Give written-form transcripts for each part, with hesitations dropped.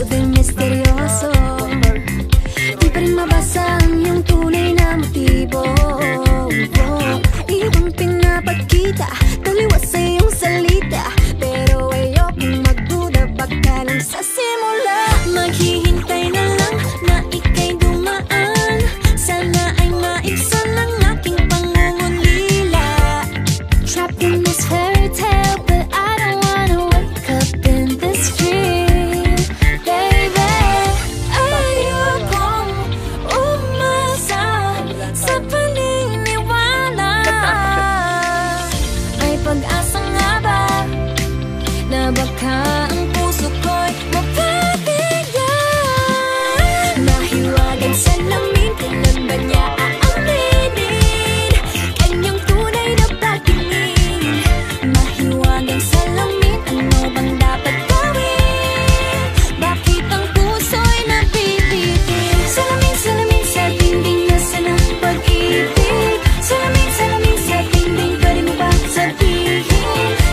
de misteryoso. Di pa rin mabasa ang iyong tunay na motibo. Ibang pinapakita, taliwas sa iyong salita, pero ayokong magduda, baka lang sa simula. Maghihintay na lang na ika'y dumaan, sana ay maibsan ang aking pangungulila. Trapped in this fairy tale, but I don't wanna wake up in this dream, baby. Ayokong umasa sa paniniwala. May pag-asa nga ba na baka ang puso ko'y mapabigyan? Mahiwagang salamin, kailan ba niya aaminin kanyang tunay na pagtingin? Mahiwagang salamin, ano bang dapat gawin? Bakit ang puso'y nabibitin? Salamin, salamin sa dingding, nasaan ang pag-ibig? Salamin, salamin sa dingding, pwede mo ba sabihin?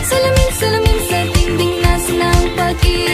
Salamin, salamin sa dingding, nasaan ang pag-ibig?